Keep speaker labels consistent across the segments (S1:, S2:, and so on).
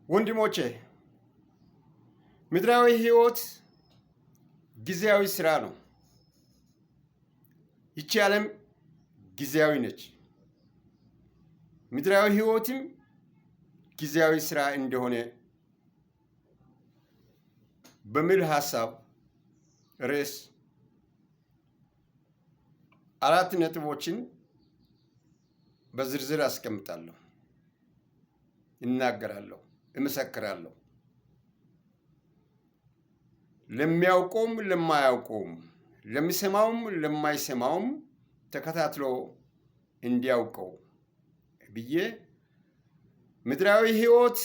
S1: ወንድሞቼ ምድራዊ ህይወት ጊዜያዊ ስራ ነው። ይቺ ዓለም ጊዜያዊ ነች። ምድራዊ ህይወትም ጊዜያዊ ስራ እንደሆነ በሚል ሐሳብ ርዕስ 4 ነጥቦችን በዝርዝር አስቀምጣለሁ፣ እናገራለሁ፣ እመሰክራለሁ። ለሚያውቀውም ለማያውቀውም፣ ለሚሰማውም ለማይሰማውም ተከታትሎ እንዲያውቀው ብዬ ምድራዊ ህይወት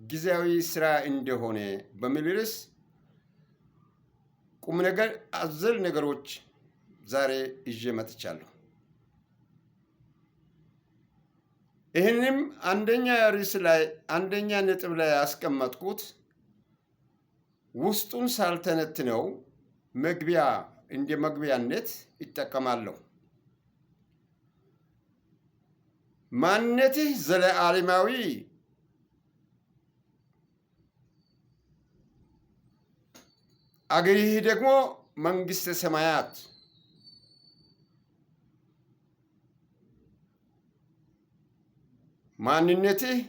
S1: ጊዜያዊ ስራ እንደሆነ በሚል ርዕስ ቁም ነገር አዘል ነገሮች ዛሬ ይዤ መጥቻለሁ። ይህንም አንደኛ ነጥብ ላይ ያስቀመጥኩት ውስጡን ሳልተነትነው እንደ መግቢያነት ይጠቀማለሁ። ማንነትህ ዘለዓለማዊ አገርህ ደግሞ መንግሥተ ሰማያት። ማንነትህ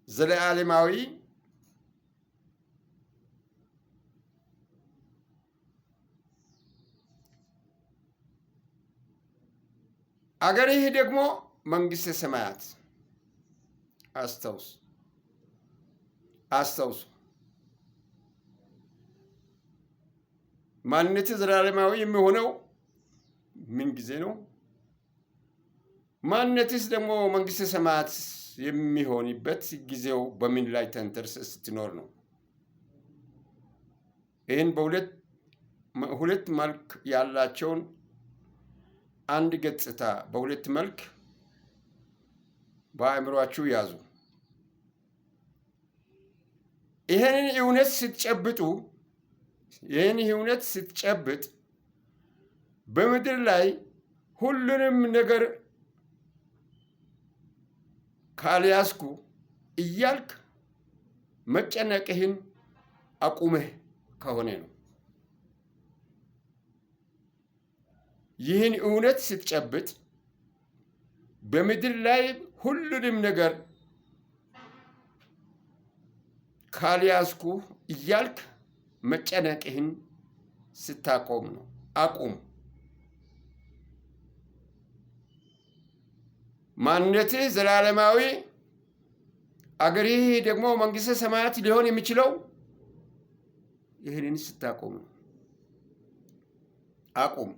S1: ዘለዓለማዊ አገርህ ደግሞ መንግሥተ ሰማያት። አስታውሱ። ማንነትህ ዘላለማዊ የሚሆነው ምን ጊዜ ነው? ማንነትስ ደግሞ መንግሥተ ሰማያት የሚሆንበት ጊዜው በምን ላይ ተንተርሰህ ስትኖር ነው? ይህን በሁለት መልክ ያላቸውን አንድ ገጽታ በሁለት መልክ በአእምሯችሁ ያዙ። ይህን እውነት ስትጨብጥ በምድር ላይ ሁሉንም ነገር ካልያዝኩ እያልክ መጨነቅህን አቁመህ ከሆነ ነው። ይህን እውነት ስትጨብጥ በምድር ላይ ሁሉንም ነገር ካልያዝኩ እያልክ መጨነቅህን ስታቆም ነው። አቁም። ማንነትህ ዘላለማዊ አገርህ ደግሞ መንግሥተ ሰማያት ሊሆን የሚችለው ይህንን ስታቆም ነው። አቁም።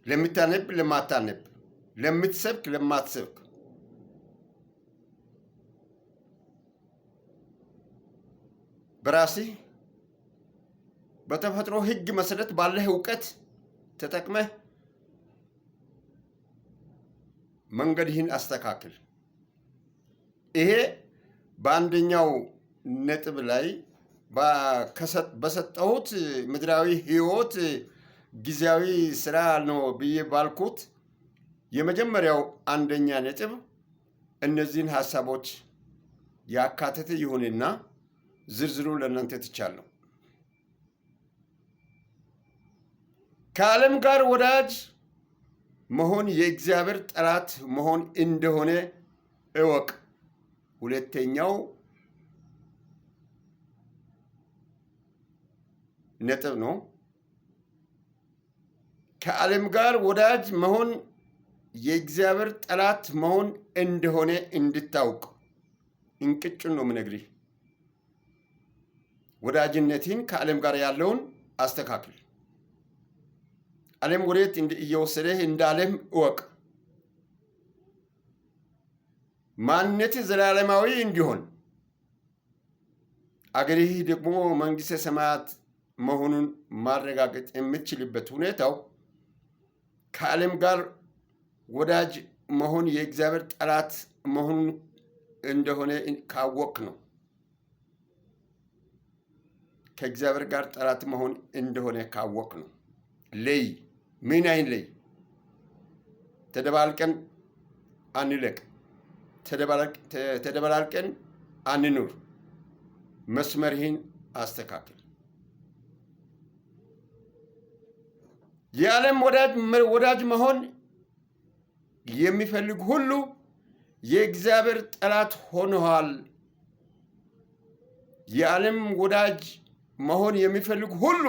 S1: ለምታነብ ለማታነብ፣ ለምትሰብክ ለማትሰብክ፣ በራስህ በተፈጥሮ ሕግ መሰረት ባለህ እውቀት ተጠቅመህ መንገድህን አስተካክል። ይሄ በአንደኛው ነጥብ ላይ በሰጠሁት ምድራዊ ህይወት ጊዜያዊ ስራ ነው ብዬ ባልኩት የመጀመሪያው አንደኛ ነጥብ እነዚህን ሀሳቦች ያካተተ ይሁንና ዝርዝሩን ለእናንተ ትቻለሁ። ከዓለም ጋር ወዳጅ መሆን የእግዚአብሔር ጠላት መሆን እንደሆነ እወቅ። ሁለተኛው ነጥብ ነው። ከዓለም ጋር ወዳጅ መሆን የእግዚአብሔር ጠላት መሆን እንደሆነ እንድታውቅ እንቅጩን ነው የምነግርህ። ወዳጅነትህን ከዓለም ጋር ያለውን አስተካክል። ዓለም ወዴት እየወሰደህ እንዳለም እወቅ። ማንነትህ ዘላለማዊ እንዲሆን አገርህ ደግሞ መንግሥተ ሰማያት መሆኑን ማረጋገጥ የምትችልበት ሁኔታው ከዓለም ጋር ወዳጅ መሆን የእግዚአብሔር ጠላት መሆኑን እንደሆነ ካወቅ ነው። ከእግዚአብሔር ጋር ጠላት መሆን እንደሆነ ካወቅ ነው። ለይ ምን አይን ለይ ተደባልቀን አንለቅ። ተደበላልቀን አንኑር። መስመርህን አስተካክል። የዓለም ወዳጅ መሆን የሚፈልግ ሁሉ የእግዚአብሔር ጠላት ሆነዋል። የዓለም ወዳጅ መሆን የሚፈልግ ሁሉ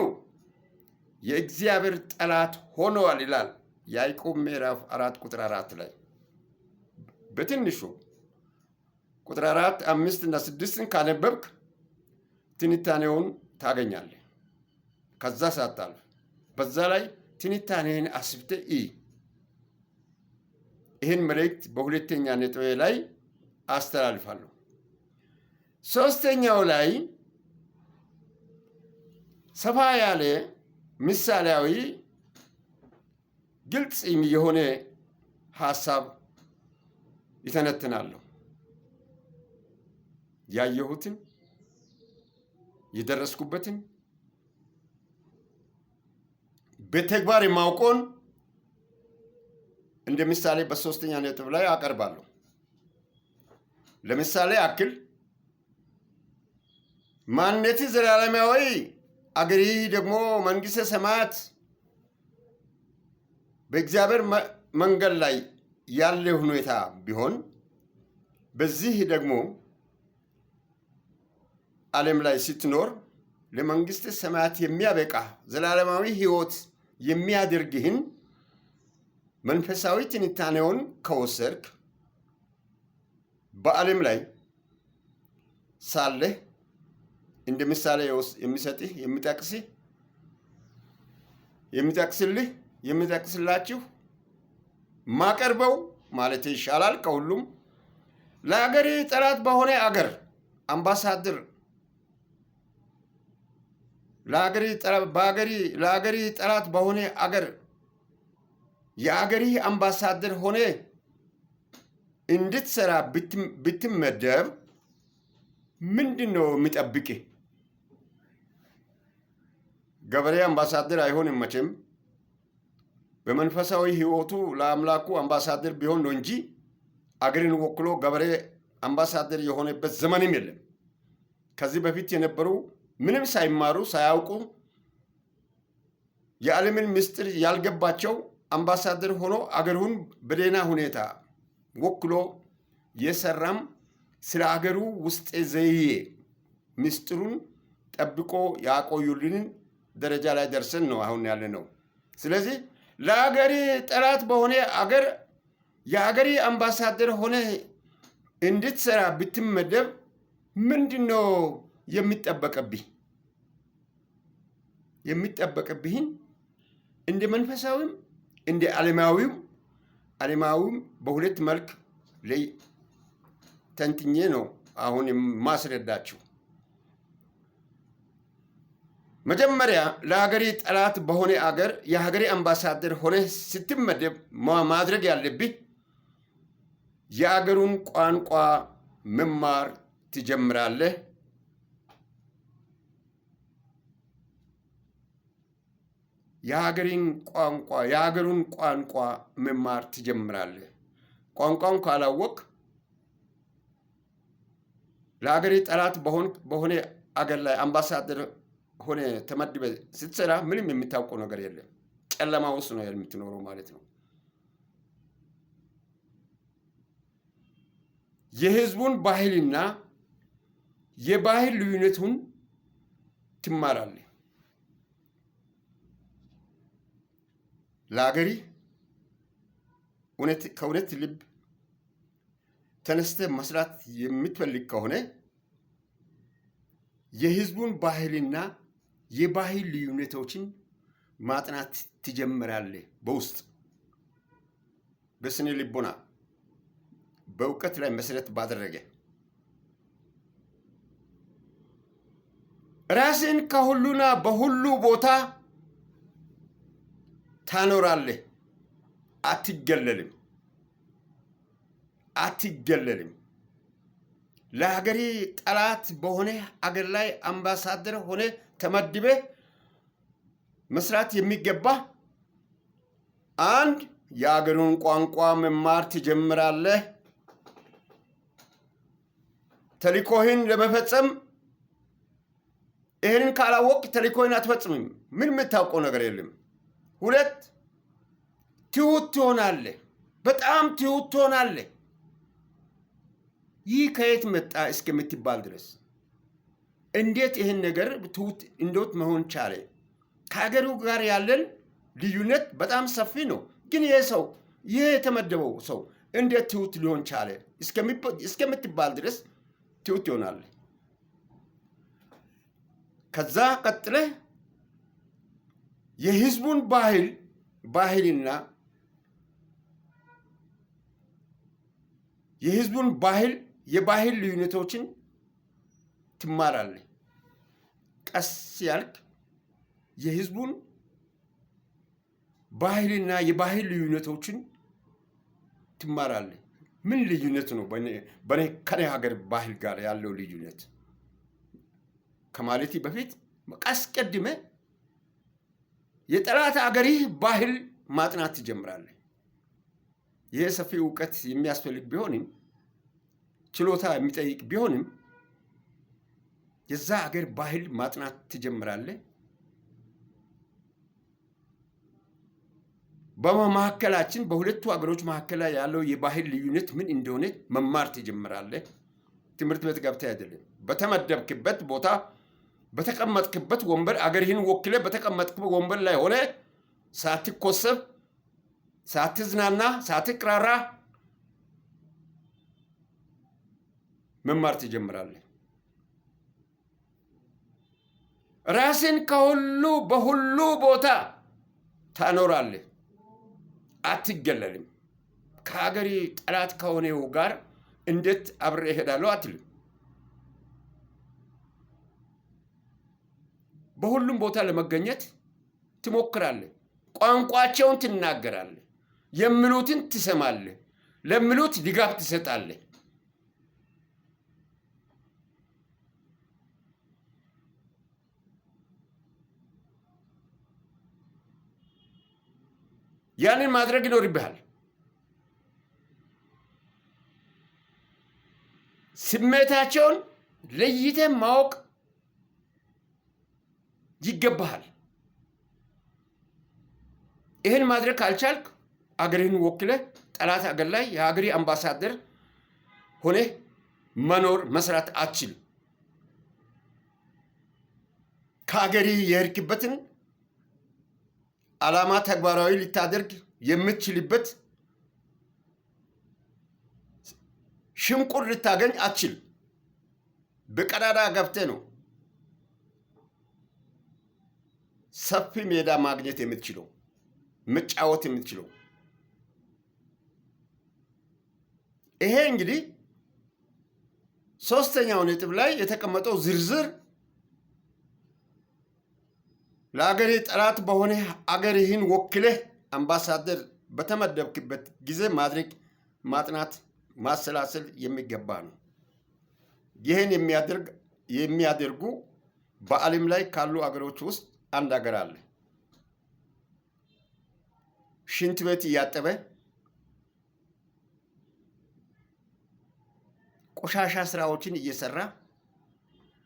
S1: የእግዚአብሔር ጠላት ሆነዋል ይላል ያዕቆብ ምዕራፍ 4 ቁጥር 4 ላይ። በትንሹ ቁጥር 4፣ 5 እና 6ን ካነበብክ ትንታኔውን ታገኛለህ። ከዛ ሳታልፍ በዛ ላይ ትንታኔን አስብተህ ይህን መልእክት በሁለተኛ ነጥቤ ላይ አስተላልፋለሁ። ሶስተኛው ላይ ሰፋ ያለ ምሳሌያዊ ግልጽ የሆነ ሐሳብ ይተነትናለሁ። ያየሁትን የደረስኩበትን በተግባር የማውቀውን እንደ ምሳሌ በሶስተኛ ነጥብ ላይ አቀርባለሁ። ለምሳሌ አክል ማንነቴ ዘላለማዊ፣ አገሬ ደግሞ መንግሥተ ሰማያት በእግዚአብሔር መንገድ ላይ ያለ ሁኔታ ቢሆን በዚህ ደግሞ ዓለም ላይ ስትኖር ለመንግሥተ ሰማያት የሚያበቃ ዘላለማዊ ሕይወት የሚያደርግህን መንፈሳዊ ትንታኔውን ከወሰድክ በዓለም ላይ ሳለህ እንደ ምሳሌ የሚሰጥህ የሚጠቅስላችሁ ማቀርበው ማለት ይሻላል ከሁሉም ለአገሬ ጠላት በሆነ አገር አምባሳደር ለአገሬ ጠላት በሆነ አገር የአገሬ አምባሳደር ሆነ እንድትሰራ ብትመደብ ምንድን ነው የሚጠብቅህ? ገበሬ አምባሳደር አይሆንም መቼም። በመንፈሳዊ ሕይወቱ ለአምላኩ አምባሳደር ቢሆን ነው እንጂ አገርን ወክሎ ገበሬ አምባሳደር የሆነበት ዘመንም የለም። ከዚህ በፊት የነበሩ ምንም ሳይማሩ ሳያውቁ የዓለምን ምስጢር ያልገባቸው አምባሳደር ሆኖ አገሩን በደህና ሁኔታ ወክሎ የሰራም ስለ አገሩ ውስጥ ዘይዬ ምስጢሩን ጠብቆ ያቆዩልን ደረጃ ላይ ደርሰን ነው አሁን ያለ ነው። ስለዚህ ለአገሬ ጠላት በሆነ አገር የአገሬ አምባሳደር ሆነ እንድትሰራ ብትመደብ ምንድን ነው የሚጠበቅብህ? የሚጠበቅብህን እንደ መንፈሳዊም እንደ ዓለማዊም በሁለት መልክ ላይ ተንትኜ ነው አሁን ማስረዳችሁ። መጀመሪያ ለሀገሬ ጠላት በሆነ አገር የሀገሬ አምባሳደር ሆነ ስትመደብ ማድረግ ያለብህ የአገሩን ቋንቋ መማር ትጀምራለህ። የሀገሩን ቋንቋ መማር ትጀምራለህ። ቋንቋውን ካላወቅ ለሀገሬ ጠላት በሆነ አገር ላይ አምባሳደር ሆነ ተመድበ ስትሰራ ምንም የምታውቀው ነገር የለም። ጨለማ ውስጥ ነው የምትኖረው ማለት ነው። የህዝቡን ባህልና የባህል ልዩነቱን ትማራለህ። ለአገሪ ከእውነት ልብ ተነስተህ መስራት የምትፈልግ ከሆነ የህዝቡን ባህልና የባህል ልዩነቶችን ማጥናት ትጀምራለህ። በውስጥ በስነ ልቦና በእውቀት ላይ መሰረት ባደረገ ራስን ከሁሉና በሁሉ ቦታ ታኖራለህ። አትገለልም። ለሀገሬ ጠላት በሆነ አገር ላይ አምባሳደር ሆነ ተመድበ መስራት የሚገባ አንድ የአገሩን ቋንቋ መማር ትጀምራለህ። ተልእኮህን ለመፈጸም ይህንን ካላወቅ ተልእኮህን አትፈጽምም። ምን የምታውቀው ነገር የለም። 2 ትሁት ትሆናለህ። በጣም ትሁት ትሆናለህ። ይህ ከየት መጣ እስከምትባል ድረስ እንዴት ይህን ነገር ትሁት እንዴት መሆን ቻለ? ከሀገሩ ጋር ያለን ልዩነት በጣም ሰፊ ነው። ግን ይህ የተመደበው ሰው እንዴት ትሁት ሊሆን ቻለ እስከምትባል ድረስ ትሁት ይሆናል። ከዛ ቀጥለህ የህዝቡን ባህልና የህዝቡን የባህል ልዩነቶችን ትማራለህ። ቀስ ያልክ የህዝቡን ባህልና የባህል ልዩነቶችን ትማራለህ። ምን ልዩነት ነው ከኔ ሀገር ባህል ጋር ያለው ልዩነት ከማለቴ በፊት አስቀድመ የጠላት አገርህ ባህል ማጥናት ትጀምራለህ። ይህ ሰፊ እውቀት የሚያስፈልግ ቢሆንም ችሎታ የሚጠይቅ ቢሆንም የዛ ሀገር ባህል ማጥናት ትጀምራለህ። በመካከላችን በሁለቱ ሀገሮች መካከል ላይ ያለው የባህል ልዩነት ምን እንደሆነ መማር ትጀምራለህ። ትምህርት ቤት ገብተህ አይደለም። በተመደብክበት ቦታ በተቀመጥክበት ወንበር አገርህን ወክለ በተቀመጥክበት ወንበር ላይ ሆነ ሳትኮሰብ፣ ሳትዝናና፣ ሳትቅራራ መማር ትጀምራለህ። ራስን በሁሉ ቦታ ታኖራለህ። አትገለልም። ከሀገሬ ጠላት ከሆነው ጋር እንዴት አብሬ እሄዳለሁ አትልም። በሁሉም ቦታ ለመገኘት ትሞክራለህ። ቋንቋቸውን ትናገራለህ። የሚሉትን ትሰማለህ። ለሚሉት ድጋፍ ትሰጣለህ። ያንን ማድረግ ይኖርብሃል። ስሜታቸውን ለይተህ ማወቅ ይገባሃል። ይህን ማድረግ ካልቻልክ አገርህን ወክለህ ጠላት አገር ላይ የሀገሪ አምባሳደር ሆነህ መኖር መስራት አትችልም። ከሀገሪ የሄድክበትን ዓላማ ተግባራዊ ልታደርግ የምትችልበት ሽንቁር ልታገኝ አትችልም። በቀዳዳ ገብተህ ነው ሰፊ ሜዳ ማግኘት የምትችለው መጫወት የምትችለው። ይሄ እንግዲህ 3ኛው ነጥብ ላይ የተቀመጠው ዝርዝር ለአገሬ ጠላት በሆነ አገርህን ወክለህ አምባሳደር በተመደብክበት ጊዜ ማጥናት፣ ማሰላሰል የሚገባ ነው። ይህን የሚያደርጉ በዓለም ላይ ካሉ አገሮች ውስጥ አንድ አገር አለ። ሽንት ቤት እያጠበ ቆሻሻ ስራዎችን እየሰራ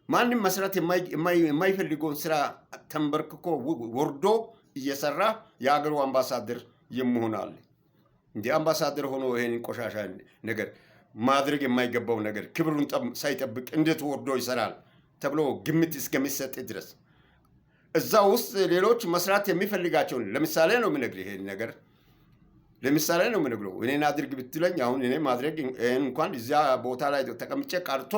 S1: ማንም መስራት የማይፈልገውን ስራ ተንበርክኮ ወርዶ እየሰራ የአገሩ አምባሳደር የምሆናል። እንደ አምባሳደር ሆኖ ይሄንን ቆሻሻ ነገር ማድረግ የማይገባው ነገር ክብሩን ሳይጠብቅ እንዴት ወርዶ ይሰራል ተብሎ ግምት እስከሚሰጥ ድረስ እዛ ውስጥ ሌሎች መስራት የሚፈልጋቸውን ለምሳሌ ነው የምነግርህ። ይሄን ነገር ለምሳሌ ነው የምነግረው። እኔን አድርግ ብትለኝ አሁን እኔ ማድረግ ይሄን እንኳን እዚያ ቦታ ላይ ተቀምጬ ቀርቶ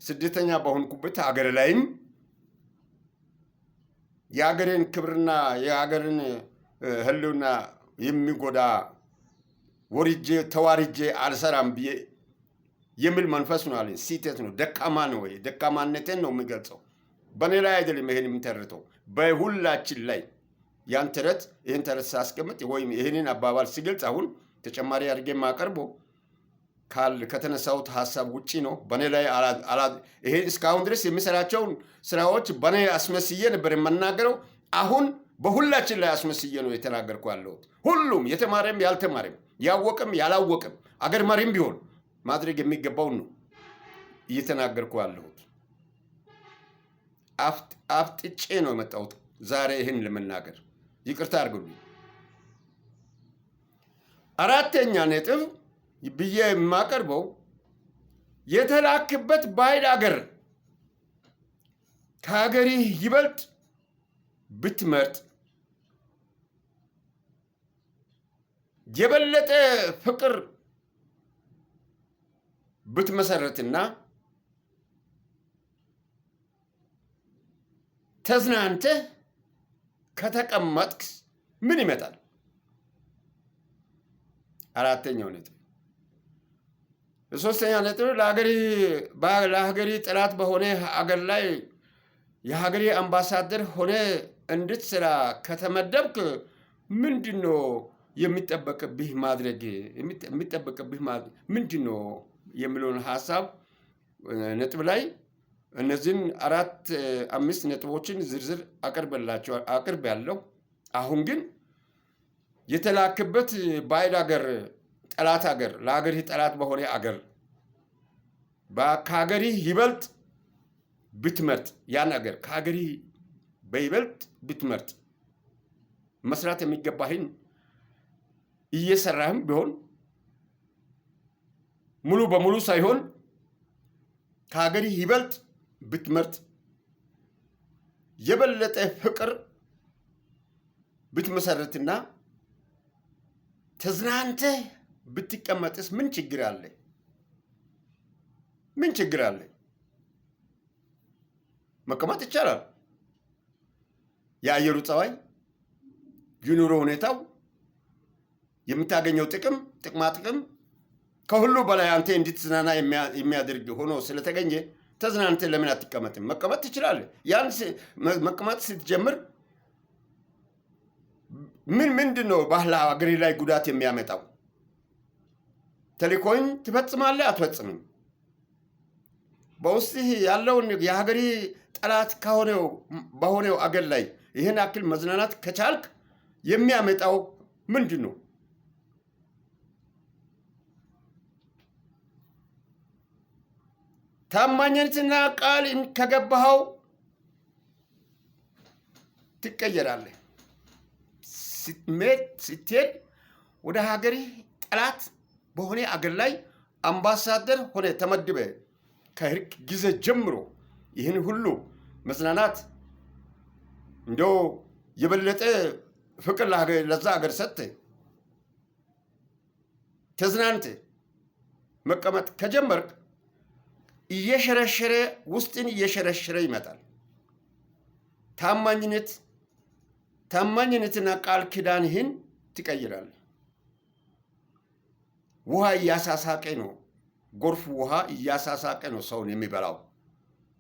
S1: ስደተኛ በሆንኩበት ሀገር ላይም የሀገርን ክብርና የሀገርን ሕልውና የሚጎዳ ወርጄ ተዋርጄ አልሰራም ብዬ የሚል መንፈስ ነው አለኝ። ስህተት ነው። ደካማ ነው። ወይ ደካማነቴን ነው የሚገልጸው። በእኔ ላይ አይደለም ይሄን የምተርተው በሁላችን ላይ ያን ተረት ይሄን ተረት ሳስቀምጥ ወይም ይሄንን አባባል ሲገልጽ አሁን ተጨማሪ አድርጌ የማቀርበው ከተነሳሁት ሀሳብ ውጪ ነው። በእኔ ላይ ይሄ እስካሁን ድረስ የሚሰራቸውን ስራዎች በእኔ አስመስዬ ነበር የምናገረው። አሁን በሁላችን ላይ አስመስዬ ነው የተናገርኩ ያለሁት። ሁሉም የተማረም ያልተማረም ያወቅም ያላወቅም አገር መሪም ቢሆን ማድረግ የሚገባውን ነው። እየተናገርኩ ያለሁት። አፍጥጬ ነው የመጣሁት ዛሬ ይህን ለመናገር። ይቅርታ አድርጉልኝ። አራተኛ ነጥብ ብዬ የማቀርበው የተላክበት ባዕድ አገር ከሀገርህ ይበልጥ ብትመርጥ የበለጠ ፍቅር ብትመሰረትና ተዝናንተህ ከተቀመጥክ ምን ይመጣል? አራተኛው ነጥብ። ሶስተኛው ነጥብ ለሀገሪ ጠላት በሆነ አገር ላይ የሀገሪ አምባሳደር ሆነ እንድትሰራ ከተመደብክ ምንድነው የሚጠበቅብህ ማድረግ ምንድነው የሚለውን ሀሳብ ነጥብ ላይ እነዚህን 4-5 ነጥቦችን ዝርዝር አቅርቤያለሁ። አሁን ግን የተላክበት ባዕድ አገር ጠላት አገር ለሀገርህ ጠላት በሆነ አገር ከሀገርህ ይበልጥ ብትመርጥ ያን አገር ከሀገርህ በይበልጥ ብትመርጥ መስራት የሚገባህን እየሰራህም ቢሆን ሙሉ በሙሉ ሳይሆን ከሀገርህ ይበልጥ ብትመርጥ የበለጠ ፍቅር ብትመሰረትና ተዝናንተህ ብትቀመጥስ ምን ችግር አለ? ምን ችግር አለ? መቀመጥ ይቻላል። የአየሩ ጸባይ፣ የኑሮ ሁኔታው፣ የምታገኘው ጥቅማ ጥቅም ከሁሉ በላይ አንተ እንድትዝናና የሚያደርግ ሆኖ ስለተገኘ ተዝናንተህ ለምን አትቀመጥም? መቀመጥ ትችላለህ። ያን መቀመጥ ስትጀምር ምንድን ነው ባህላ ሀገሪ ላይ ጉዳት የሚያመጣው? ተልእኮህን ትፈጽማለህ አትፈጽምም? በውስጥህ ያለውን የሀገሪ ጠላት በሆነው አገር ላይ ይህን አክል መዝናናት ከቻልክ የሚያመጣው ምንድን ነው? ታማኝነትና ቃል ከገባኸው ትቀየራለህ። ስትሄድ ወደ ሀገርህ ጠላት በሆነ አገር ላይ አምባሳደር ሆነ ተመድበ ከእርቅ ጊዜ ጀምሮ ይህን ሁሉ መዝናናት እንደው የበለጠ ፍቅር ለዛ አገር ሰጥተህ ተዝናንተህ መቀመጥ ከጀመርክ ውስጥን እየሸረሸረ ይመጣል። ታማኝነትና ቃል ኪዳንህን ትቀይራለህ። ውሃ እያሳሳቀ ነው። ጎርፍ ውሃ እያሳሳቀ ነው ሰውን የሚበላው፣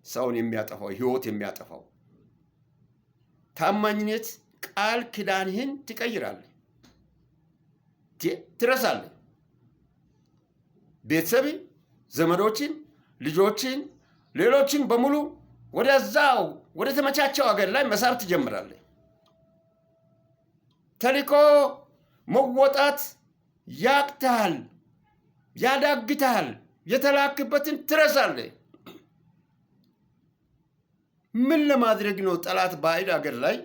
S1: ሰውን የሚያጠፋው፣ ህይወት የሚያጠፋው። ታማኝነት ቃል ኪዳንህን ትቀይራለህ፣ ትረሳለህ። ቤተሰብ፣ ዘመዶችን፣ ልጆችን፣ ሌሎችን በሙሉ ወደዛው ወደ ተመቻቸው አገር ላይ መሳብ ትጀምራለህ። ተልእኮ መወጣት ያቅታል፣ ያዳግታል። የተላክበትን ትረሳለህ። ምን ለማድረግ ነው ጠላት ባዕድ አገር ላይ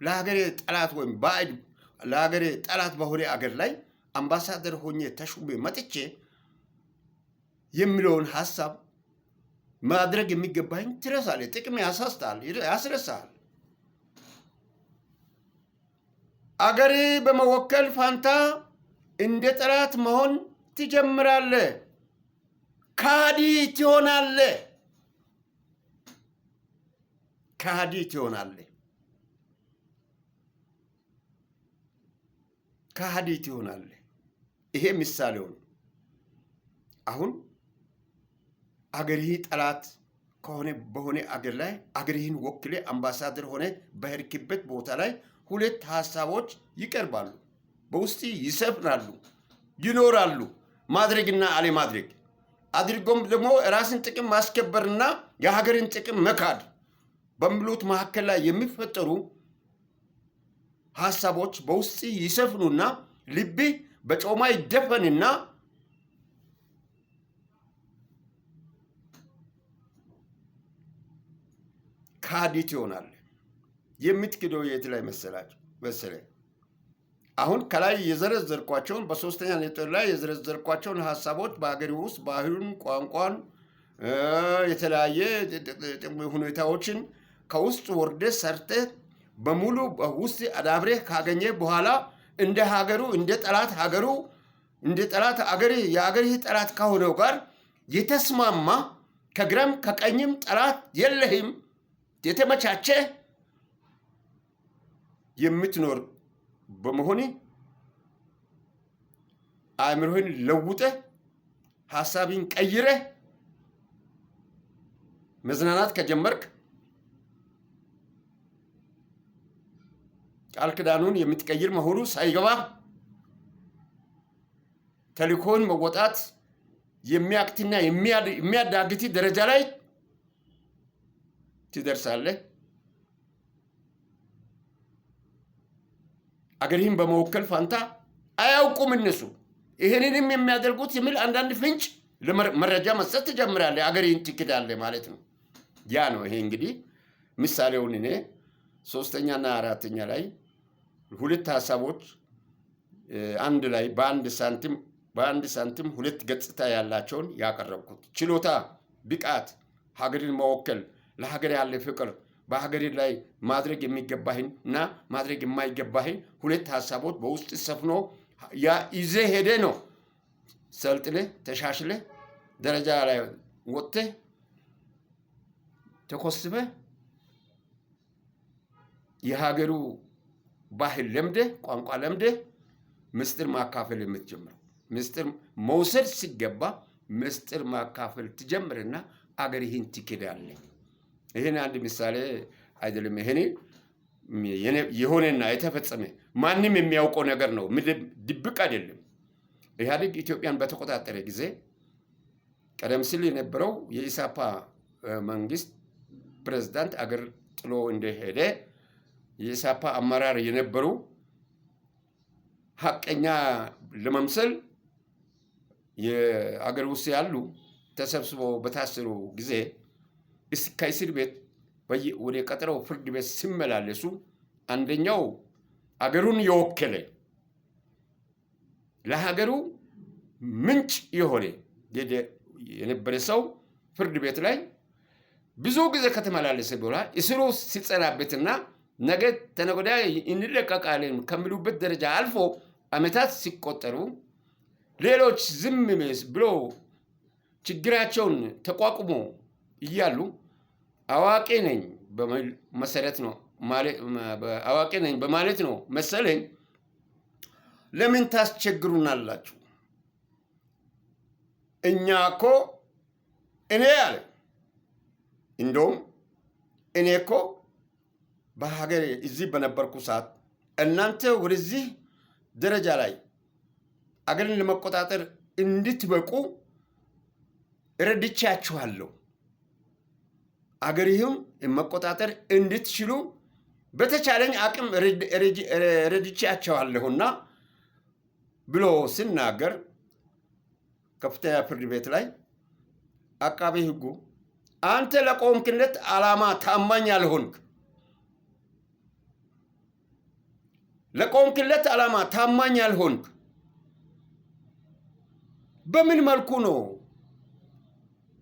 S1: ለሀገሬ ጠላት ወይም ባዕድ ለሀገሬ ጠላት በሆነ አገር ላይ አምባሳደር ሆኜ ተሹሜ መጥቼ የሚለውን ሀሳብ ማድረግ የሚገባኝ ትረሳለህ። ጥቅም ያሳስታል፣ ያስረሳል። አገር በመወከል ፋንታ እንደ ጠላት መሆን ትጀምራለህ። ከሃዲ ትሆናለህ። ከሃዲ ትሆናለህ። ከሃዲ ትሆናለህ። ይሄ ምሳሌው ነው። አሁን አገርህ ጠላት ከሆነ በሆነ አገር ላይ አገርህን ወክሌ አምባሳደር ሆነ በሄድክበት ቦታ ላይ ሁለት ሀሳቦች ይቀርባሉ፣ በውስጥ ይሰፍናሉ፣ ይኖራሉ። ማድረግና አለማድረግ፣ አድርጎም ደግሞ ራስን ጥቅም ማስከበርና የሀገርን ጥቅም መካድ በሚሉት መካከል ላይ የሚፈጠሩ ሀሳቦች በውስጥ ይሰፍኑና ልብህ በጮማ ይደፈንና ካዲት ይሆናል። የምትክደው የት ላይ መሰለ? አሁን ከላይ የዘረዘርኳቸውን በሶስተኛ ነጥብ ላይ የዘረዘርኳቸውን ሀሳቦች በሀገር ውስጥ ባህሉን፣ ቋንቋን፣ የተለያየ ሁኔታዎችን ከውስጥ ወርደ ሰርተ በሙሉ ውስጥ አዳብሬ ካገኘ በኋላ እንደ ሀገሩ እንደ ጠላት ሀገሩ እንደ ጠላት አገር የአገር ጠላት ከሆነው ጋር የተስማማ ከግራም ከቀኝም ጠላት የለህም የተመቻቸ የምትኖር በመሆኔ አእምሮህን ለውጠ ሐሳብን ቀይረ መዝናናት ከጀመርክ ቃል ኪዳኑን የምትቀይር መሆኑ ሳይገባ ተልእኮን መወጣት የሚያቅትና የሚያዳግት ደረጃ ላይ ትደርሳለህ። አገርህን በመወከል ፋንታ አያውቁም እነሱ ይሄንንም የሚያደርጉት የሚል አንዳንድ ፍንጭ ለመረጃ መስጠት ትጀምራለህ። አገርህን ትክዳለህ ማለት ነው። ያ ነው። ይሄ እንግዲህ ምሳሌውን እኔ ሶስተኛና አራተኛ ላይ ሁለት ሀሳቦች አንድ ላይ በአንድ ሳንቲም ሁለት ገጽታ ያላቸውን ያቀረብኩት ችሎታ፣ ብቃት፣ ሀገርን መወከል፣ ለሀገር ያለ ፍቅር፣ በሀገር ላይ ማድረግ የሚገባህን እና ማድረግ የማይገባህን ሁለት ሀሳቦች በውስጥ ሰፍኖ ይዘህ ሄደ ነው ሰልጥነህ ተሻሽለህ ደረጃ ላይ ወጥተህ ተኮስበህ የሀገሩ ባህል ለምደህ ቋንቋ ለምደህ ምስጢር ማካፈል የምትጀምረው። ምስጢር መውሰድ ሲገባ ምስጢር ማካፈል ትጀምርና አገርህን ትክዳለህ። ይሄን አንድ ምሳሌ አይደለም። ይሄን የሆነና የተፈጸመ ማንም የሚያውቀው ነገር ነው። ድብቅ አይደለም። ኢህአዴግ ኢትዮጵያን በተቆጣጠረ ጊዜ ቀደም ሲል የነበረው የኢሳፓ መንግስት ፕሬዝዳንት አገር ጥሎ እንደሄደ የኢሳፓ አመራር የነበሩ ሐቀኛ ለመምሰል የአገር ውስጥ ያሉ ተሰብስበው በታሰሩ ጊዜ ከእስር ቤት ወደ ቀጠሮው ፍርድ ቤት ሲመላለሱ አንደኛው አገሩን የወከለ ለሀገሩ ምንጭ የሆነ የነበረ ሰው ፍርድ ቤት ላይ ብዙ ጊዜ ከተመላለሰ በኋላ እስሩ ሲጸናበትና ነገ ተነገ ወዲያ እንለቀቃለን ከሚሉበት ደረጃ አልፎ ዓመታት ሲቆጠሩ ሌሎች ዝም ብሎ ችግራቸውን ተቋቁሞ እያሉ አዋቂ ነኝ መሰረት ነው አዋቂ ነኝ በማለት ነው መሰለኝ ለምን ታስቸግሩናላችሁ? እኛ እኮ እኔ አለ እንደውም እኔ እኮ በሀገር እዚህ በነበርኩ ሰዓት እናንተ ወደዚህ ደረጃ ላይ አገርን ለመቆጣጠር እንድትበቁ ረድቻችኋለሁ። አገርህም መቆጣጠር እንድትችሉ በተቻለኝ አቅም ረድቻችኋለሁና ብሎ ሲናገር ከፍተኛ ፍርድ ቤት ላይ አቃቤ ሕጉ አንተ ለቆምክለት ዓላማ ታማኝ ያልሆንክ ለቆምክለት ዓላማ ታማኝ ያልሆንክ በምን መልኩ ነው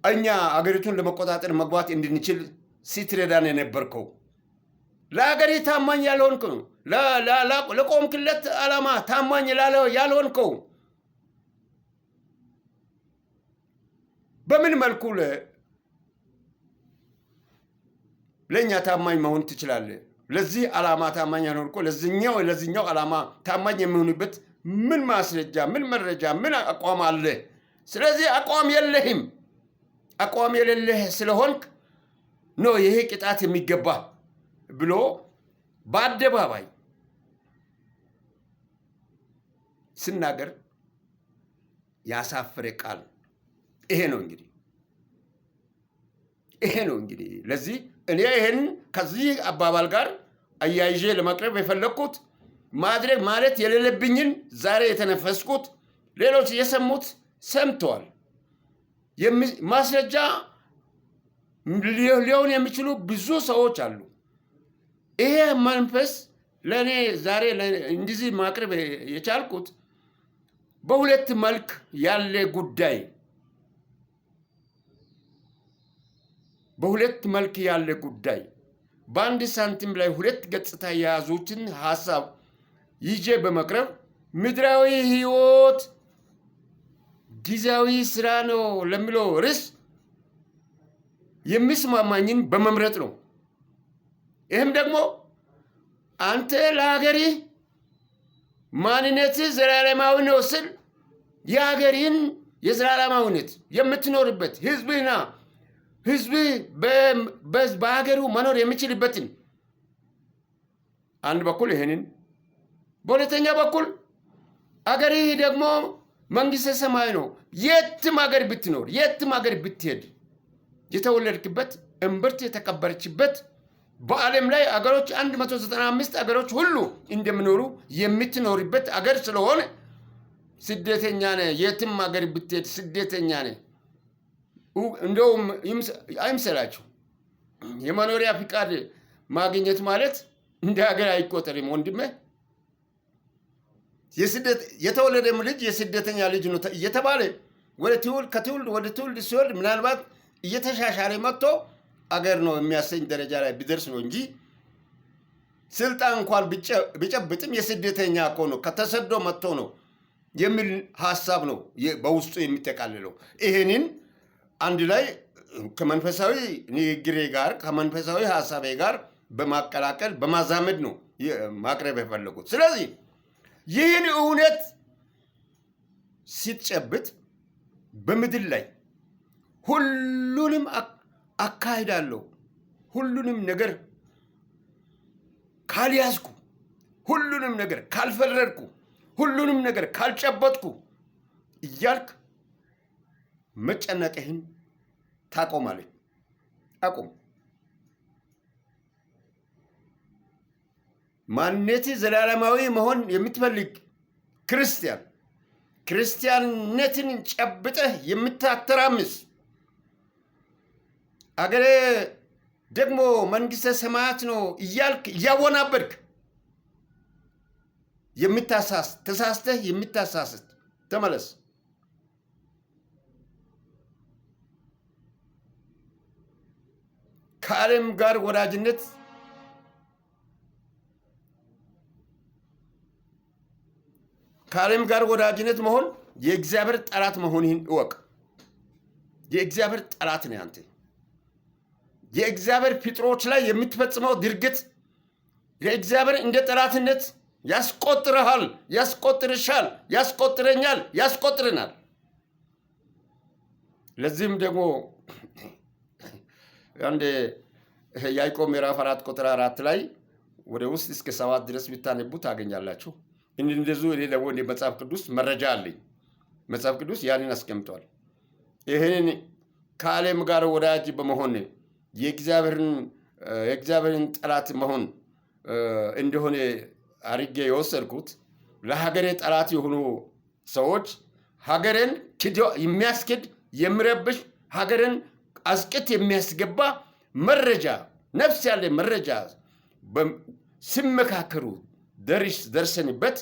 S1: እኛ አገሪቱን ለመቆጣጠር መግባት እንድንችል ሲትረዳን የነበርከው? ለአገሪ ታማኝ ያልሆንክ ነው። ለቆምክለት ዓላማ ታማኝ ያልሆንከው በምን መልኩ ለእኛ ታማኝ መሆን ትችላለህ? ለዚህ ዓላማ ታማኝ ያልሆንከው ለዚህኛው ዓላማ ታማኝ የሚሆንበት ምን ማስረጃ፣ ምን መረጃ፣ ምን አቋም አለ? ስለዚህ አቋም የለህም። አቋም የሌለህ ስለሆንክ ነው ይሄ ቅጣት የሚገባ ብሎ በአደባባይ ሲናገር ያሳፈረ ቃል ይሄ ነው እንግዲህ ለዚህ እኔ ይሄን ከዚህ አባባል ጋር አያይዤ ለማቅረብ የፈለኩት ማድረግ ማለት የሌለብኝን ዛሬ የተነፈስኩት ሌሎች የሰሙት ሰምተዋል። ማስረጃ ሊሆን የሚችሉ ብዙ ሰዎች አሉ። ይሄ መንፈስ ለእኔ ዛሬ እንደዚህ ማቅረብ የቻልኩት በሁለት መልክ ያለ ጉዳይ በአንድ ሳንቲም ላይ ሁለት ገጽታ የያዙትን ሀሳብ ይዤ በመቅረብ ምድራዊ ህይወት ጊዜያዊ ስራ ነው ለሚለው ርዕስ የሚስማማኝን በመምረጥ ነው። ይህም ደግሞ አንተ ለሀገሪ ማንነት ዘላለማዊ ነው ስል የሀገሪን የዘላለማዊነት የምትኖርበት ህዝብ በሀገሩ መኖር የሚችልበትን አንድ በኩል ይህንን፣ በሁለተኛ በኩል አገሪ ደግሞ መንግስተ ሰማይ ነው። የትም ሀገር ብትኖር የትም ሀገር ብትሄድ የተወለድክበት እምብርት የተቀበረችበት በዓለም ላይ አገሮች 195 አገሮች ሁሉ እንደሚኖሩ የምትኖርበት አገር ስለሆነ ስደተኛ ነህ። የትም ሀገር ብትሄድ ስደተኛ ነህ። እንደውም አይምሰላችሁ፣ የመኖሪያ ፍቃድ ማግኘት ማለት እንደ ሀገር አይቆጠርም ወንድሜ። የተወለደም ልጅ የስደተኛ ልጅ ነው እየተባለ ከትውልድ ወደ ትውልድ ሲወልድ ምናልባት እየተሻሻለ መጥቶ አገር ነው የሚያሰኝ ደረጃ ላይ ቢደርስ ነው እንጂ ስልጣን እንኳን ቢጨብጥም የስደተኛ እኮ ነው፣ ከተሰዶ መጥቶ ነው የሚል ሀሳብ ነው በውስጡ የሚጠቃልለው። ይህንን አንድ ላይ ከመንፈሳዊ ንግግሬ ጋር ከመንፈሳዊ ሀሳቤ ጋር በማቀላቀል በማዛመድ ነው ማቅረብ የፈለጉት። ስለዚህ ይህን እውነት ሲጨብጥ በምድር ላይ ሁሉንም አካሂዳለሁ፣ ሁሉንም ነገር ካልያዝኩ፣ ሁሉንም ነገር ካልፈረድኩ፣ ሁሉንም ነገር ካልጨበጥኩ እያልክ መጨነቅህን ታቆማለህ። አቁም። ማንነት ዘላለማዊ መሆን የምትፈልግ ክርስቲያንነትን ጨብጠህ የምታተራምስ አገሬ ደግሞ መንግስተ ሰማያት ነው እያልክ እያወናበድክ ተሳስተህ የምታሳስት ተመለስ። ከዓለም ጋር ወዳጅነት መሆን የእግዚአብሔር ጠላት መሆንህን እወቅ። የእግዚአብሔር ጠላት ነህ አንተ። የእግዚአብሔር ፍጥሮች ላይ የምትፈጽመው ድርጊት የእግዚአብሔር እንደ ጠላትነት ያስቆጥረሃል፣ ያስቆጥርሻል፣ ያስቆጥረኛል፣ ያስቆጥረናል። ለዚህም ደግሞ አንድ ያዕቆብ ምዕራፍ 4 ቁጥር 4 ላይ ወደ ውስጥ እስከ 7 ድረስ ብታነቡ ታገኛላችሁ። እንደዚሁ እኔ ደግሞ መጽሐፍ ቅዱስ መረጃ አለኝ። መጽሐፍ ቅዱስ ያንን አስቀምጧል። ይህንን ከዓለም ጋር ወዳጅ በመሆን የእግዚአብሔርን ጠላት መሆን እንደሆነ አድርጌ የወሰድኩት ለሀገሬ ጠላት የሆኑ ሰዎች ሀገርን የሚያስክድ የሚረብሽ ሀገርን አስቅት የሚያስገባ መረጃ ነፍስ ያለ መረጃ ሲመካከሩ ደርሰንበት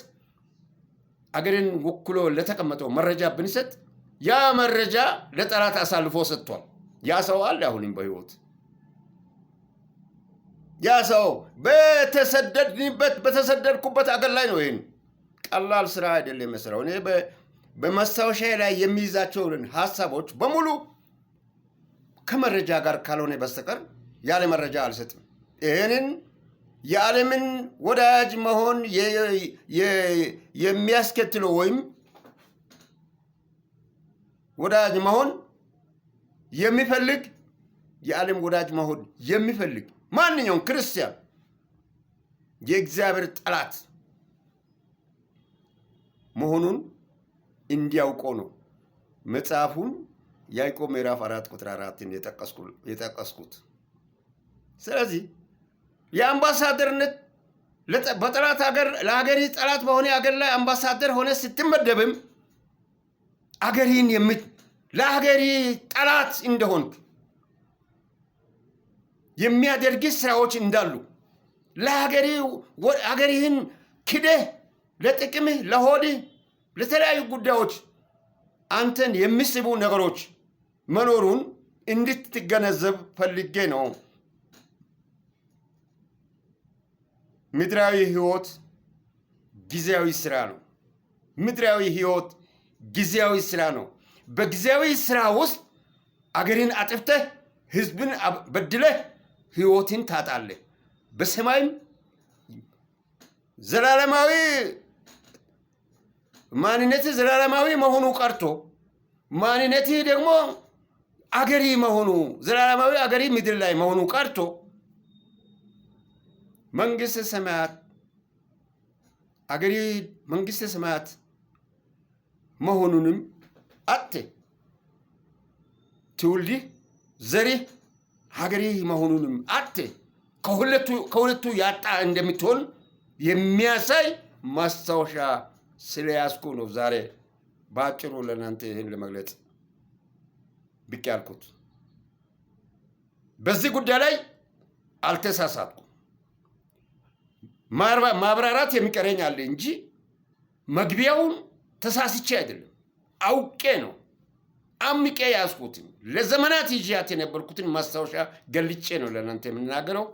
S1: አገርን ወክሎ ለተቀመጠው መረጃ ብንሰጥ ያ መረጃ ለጠላት አሳልፎ ሰጥቷል። ያ ሰው አለ አሁንም በሕይወት። ያ ሰው በተሰደድኩበት አገር ላይ ነው። ይህን ቀላል ስራ አይደለም የመስራው። እኔ በማስታወሻ ላይ የሚይዛቸውን ሀሳቦች በሙሉ ከመረጃ ጋር ካልሆነ በስተቀር ያለ መረጃ አልሰጥም። ይህንን የዓለምን ወዳጅ መሆን የሚያስከትለው ወይም ወዳጅ መሆን የሚፈልግ የዓለም ወዳጅ መሆን የሚፈልግ ማንኛውም ክርስቲያን የእግዚአብሔር ጠላት መሆኑን እንዲያውቀው ነው መጽሐፉን ያዕቆብ ምዕራፍ 4 ቁጥር 4 የጠቀስኩት። ስለዚህ የአምባሳደርነት በጠላት ሀገር ለሀገሪ ጠላት በሆነ ሀገር ላይ አምባሳደር ሆነ ስትመደብም ለሀገሪ ጠላት እንደሆንክ የሚያደርግ ስራዎች እንዳሉ ለሀገርህን ክደህ ለጥቅምህ ለሆድህ ለተለያዩ ጉዳዮች አንተን የሚስቡ ነገሮች መኖሩን እንድትገነዘብ ፈልጌ ነው። ምድራዊ ህይወት ጊዜያዊ ስራ ነው። ምድራዊ ህይወት ጊዜያዊ ስራ ነው። በጊዜያዊ ስራ ውስጥ አገርን አጥፍተህ ህዝብን በድለህ ህይወትን ታጣለህ። በሰማይም ዘላለማዊ ማንነት ዘላለማዊ መሆኑ ቀርቶ ማንነት ደግሞ አገሪ መሆኑ ዘላለማዊ አገሪ ምድር ላይ መሆኑ ቀርቶ መንግስተ ሰማያት አገሪ መንግስተ ሰማያት መሆኑንም አጥተ ትውልድ ዘሪ ሀገሪ መሆኑንም አጥተ ከሁለቱ ያጣ እንደምትሆን የሚያሳይ ማስታወሻ ስለያዝኩ ነው ዛሬ ባጭሩ ለእናንተ ይህን ለመግለጽ ብቅ ያልኩት። በዚህ ጉዳይ ላይ አልተሳሳትኩም። ማብራራት የሚቀረኝ አለ እንጂ መግቢያውን ተሳስቼ አይደለም፣ አውቄ ነው አምቄ ያዝኩትን ለዘመናት ይዣት የነበርኩትን ማስታወሻ ገልጬ ነው ለእናንተ የምናገረው።